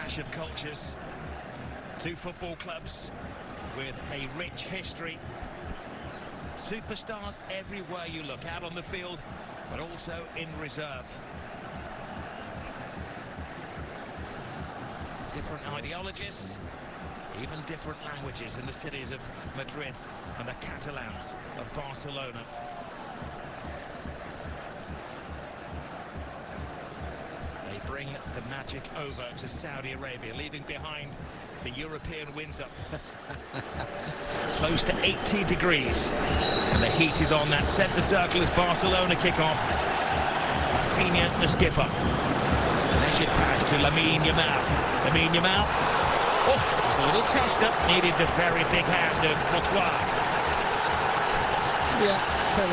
clash of cultures. Two football clubs with a rich history. Superstars everywhere you look, out on the field, but also in reserve. Different ideologies, even different languages in the cities of Madrid and the Catalans of Barcelona. They bring the magic over to Saudi Arabia, leaving behind the European winter. Close to 80 degrees, and the heat is on that centre circle as Barcelona kick off. Rafinha, the skipper. Measured pass to Lamine Yamal. Lamine Yamal. Oh, it's a little tester. Needed the very big hand of Courtois. Yeah,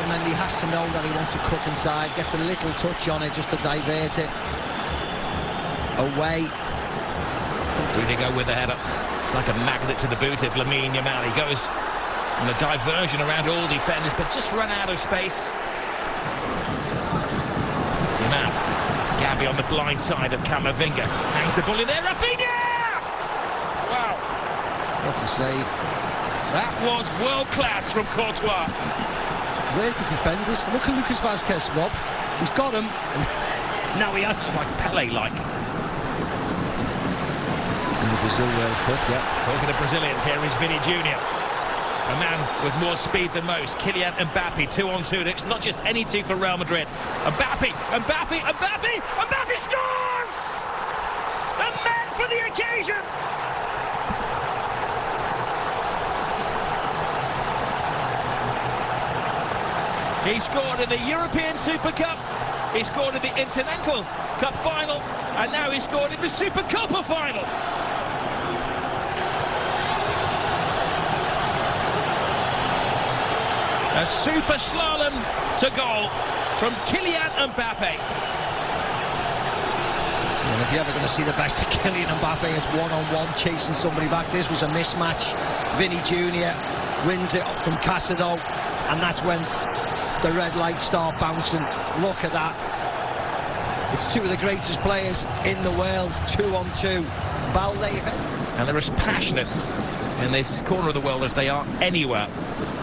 Mendy has to know that he wants to cut inside, gets a little touch on it just to divert it away. Rudiger with the header. It's like a magnet to the boot of Lamine Yamal. He goes on a diversion around all defenders, but just run out of space. Yamal. Gavi on the blind side of Camavinga. Hangs the ball in there. Rafinha! Wow. What a save. That was world class from Courtois. Where's the defenders? Look at Lucas Vazquez, Rob. He's got him. Now he has. It's like Pele-like. In the Brazil World Cup, yeah. Talking of Brazilians, here is Vini Jr. A man with more speed than most. Kylian Mbappe, 2-on-2. It's not just any two for Real Madrid. Mbappe scores! The man for the occasion! He scored in the European Super Cup, he scored in the Intercontinental Cup final, and now he scored in the Super Copa final. A super slalom to goal from Kylian Mbappe. And if you're ever going to see the best of Kylian Mbappe, it's one-on-one chasing somebody back. This was a mismatch. Vinny Jr. wins it from Casado, and that's when the red lights start bouncing. Look at that. It's two of the greatest players in the world, 2-on-2. Balde. And they're as passionate in this corner of the world as they are anywhere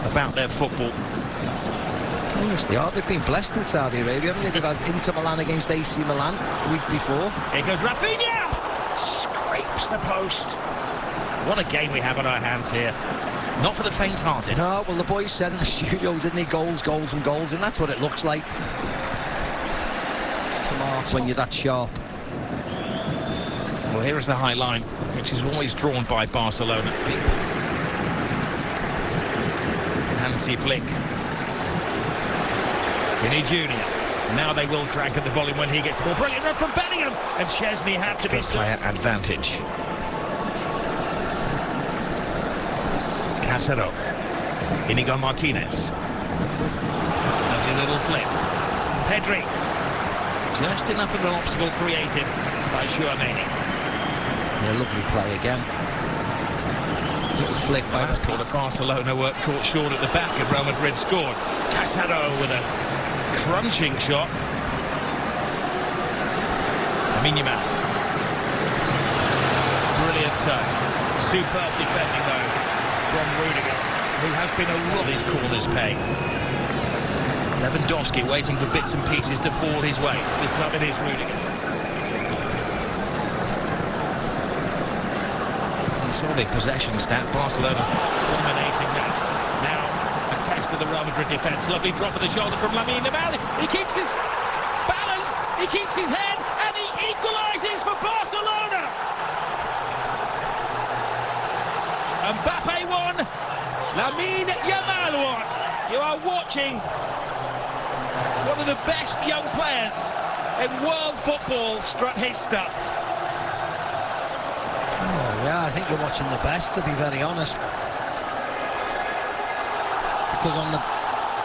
about their football. Yes, they are. They've been blessed in Saudi Arabia, haven't they? They've had Inter Milan against AC Milan the week before. Here goes Rafinha! Scrapes the post. What a game we have on our hands here. Not for the faint-hearted. No, well, the boys said in the studio, didn't they? Goals, goals and goals, and that's what it looks like. Smart when you're that sharp. Well, here is the high line, which is always drawn by Barcelona. Hansi Flick. Vinny Jr. Now they will crank at the volume when he gets the ball. Brilliant run from Bellingham, and Chesney had to be player advantage. Casado. Inigo Martinez. Lovely little flip. Pedri. Just enough of an obstacle created by Chouameni. Yeah, lovely play again. Little flick by the corner. Barcelona were caught short at the back and Real Madrid scored. Casado with a crunching shot. Lamine Yamal. Brilliant turn. Superb defending though from Rudiger, who has been a lot of these corners pay. Lewandowski waiting for bits and pieces to fall his way. This time it is Rudiger. You saw the possession stat. Barcelona dominating now. Now a test of the Real Madrid defence. Lovely drop of the shoulder from Lamine Yamal. He keeps his balance, he keeps his head, and he equalises for Barcelona. Mbappe won, Lamine Yamal won. You are watching one of the best young players in world football strut his stuff. Oh, yeah, I think you're watching the best, to be very honest. Because on the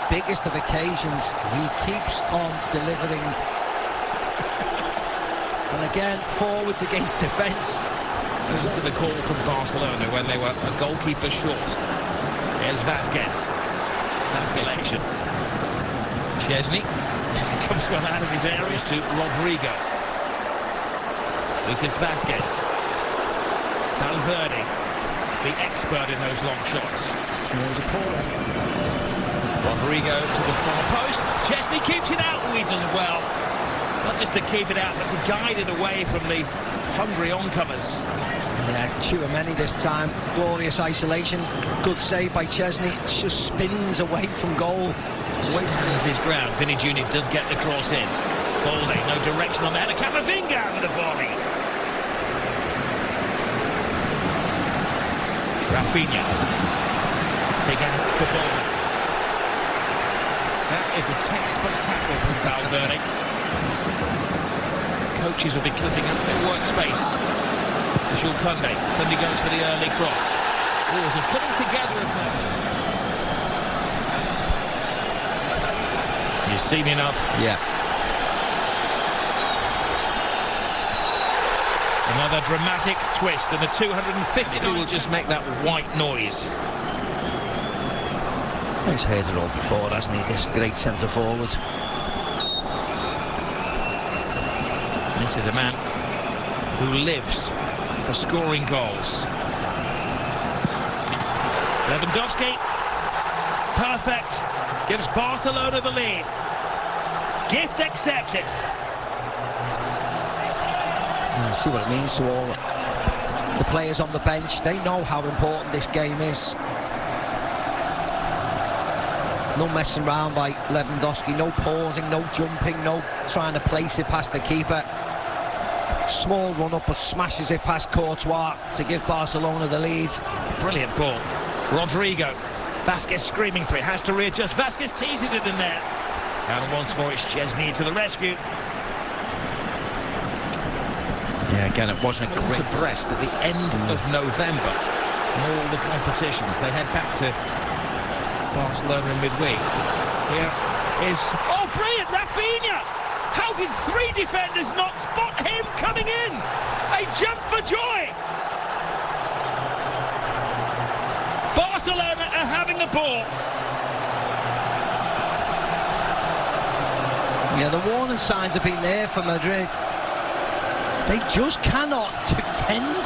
biggest of occasions, he keeps on delivering. And again, forwards against defence. To the call from Barcelona when they were a goalkeeper short. Here's Vazquez. Vazquez action. Chesney comes well out of his areas to Rodrigo. Lucas Vazquez. Valverde, the expert in those long shots. There was a poor effort. Rodrigo to the far post. Chesney keeps it out. He does well. Not just to keep it out, but to guide it away from the hungry oncomers. Yeah, Tchouaméni this time. Glorious isolation. Good save by Chesney. It just spins away from goal. Stands his ground. Vinny Jr. does get the cross in. Balde, no direction on the header. Camavinga with a volley. Rafinha. Big ask for Balde. That is a textbook tackle from Valverde. Coaches will be clipping up their workspace. Jules Koundé. Koundé goes for the early cross. Wars are coming together in there. You've seen enough. Yeah. Another dramatic twist, and the 250 will just make that white noise. He's heard it all before, hasn't he? This great centre forward. This is a man who lives for scoring goals. Lewandowski, perfect, gives Barcelona the lead. Gift accepted. Yeah, see what it means to all the players on the bench. They know how important this game is. No messing around by Lewandowski, no pausing, no jumping, no trying to place it past the keeper. Small run-up, but smashes it past Courtois to give Barcelona the lead. Brilliant ball. Rodrigo. Vasquez screaming for it, has to readjust. Vasquez teases it in there. And once more it's Chesney to the rescue. Yeah, again, it wasn't a Great. To Brest at the end of November. In all the competitions, they head back to Barcelona in midweek. Here is... Oh, brilliant! Rafinha! How did three defenders not spot him coming in? A jump for joy! Barcelona are having the ball. Yeah, the warning signs have been there for Madrid. They just cannot defend.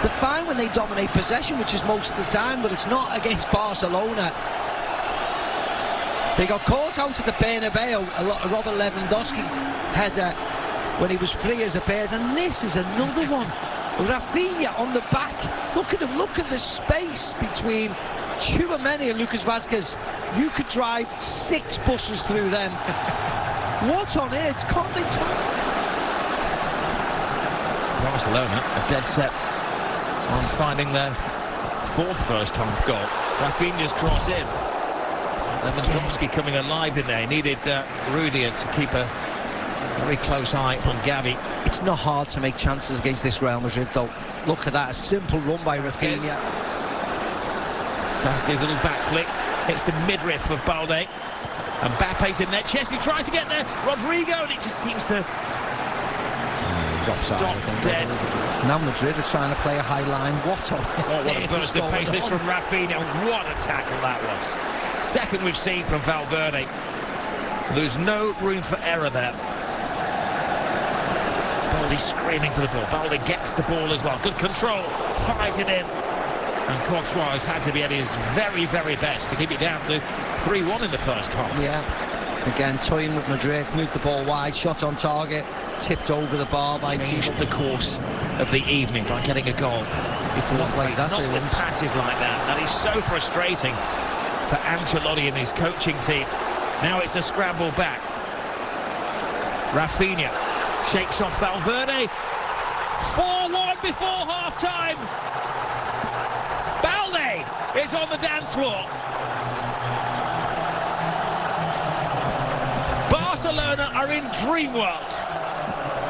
They're fine when they dominate possession, which is most of the time, but it's not against Barcelona. They got caught out at the Bernabeu, a Robert Lewandowski header when he was free as a bird, and this is another one. Rafinha on the back. Look at him, look at the space between Tchouaméni and Lucas Vazquez. You could drive 6 buses through them. What on earth? Can't they Barcelona are dead set on finding their 4th first-half goal. Rafinha's cross in. Lewandowski coming alive in there. He needed Rudiger to keep a very close eye on Gavi. It's not hard to make chances against this Real Madrid, though. Look at that, a simple run by Rafinha. Vasquez little back flick, hits the midriff of Balde. And Mbappe's in there. Chesney tries to get there. Rodrigo, and it just seems to stop dead. Now Madrid are trying to play a high line. What a burst of pace this from Rafinha. What a tackle that was. Second we've seen from Valverde. There's no room for error there. Balde screaming for the ball. Balde gets the ball as well. Good control. Fires it in. And Courtois has had to be at his very, very best to keep it down to 3-1 in the first half. Yeah. Again, toying with Madrid. Moved the ball wide. Shot on target. Tipped over the bar by Changed the course of the evening by getting a goal. Before not like that, not with passes like that. That is so frustrating for Ancelotti and his coaching team. Now it's a scramble back. Rafinha shakes off Valverde. 4-1 before half-time. Balde is on the dance floor. Barcelona are in dream world.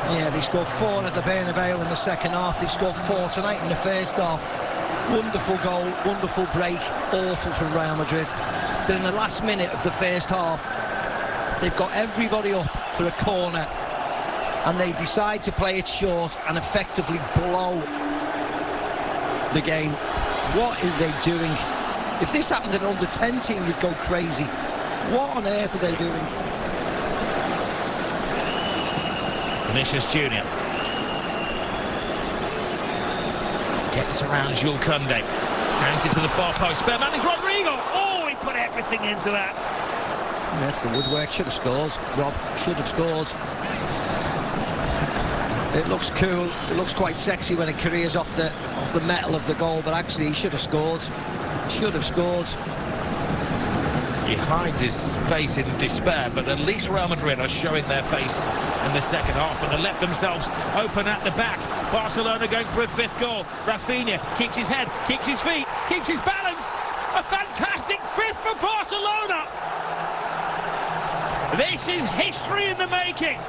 Yeah, they scored 4 at the Bernabeu in the second half. They scored 4 tonight in the first half. Wonderful goal, wonderful break, awful from Real Madrid. Then in the last minute of the first half, they've got everybody up for a corner, and they decide to play it short and effectively blow the game. What are they doing? If this happened in an under-10 team, you'd go crazy. What on earth are they doing? Vinicius Jr. Gets around Jules Koundé. Hands it to the far post. Spare man is Rodrigo. Oh, he put everything into that. Yeah, that's the woodwork. Should have scored. Rob should have scored. It looks cool. It looks quite sexy when it careers off the metal of the goal, but actually he should have scored. Should have scored. He hides his face in despair, but at least Real Madrid are showing their face in the second half, but they left themselves open at the back. Barcelona going for a fifth goal. Rafinha keeps his head, keeps his feet, keeps his balance. A fantastic fifth for Barcelona. This is history in the making.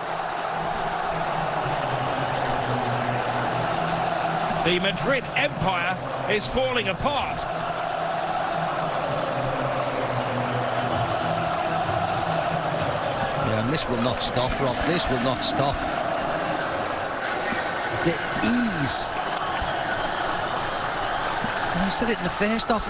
The Madrid empire is falling apart. Yeah, and this will not stop, Rob. This will not stop. The ease. And I said it in the first half.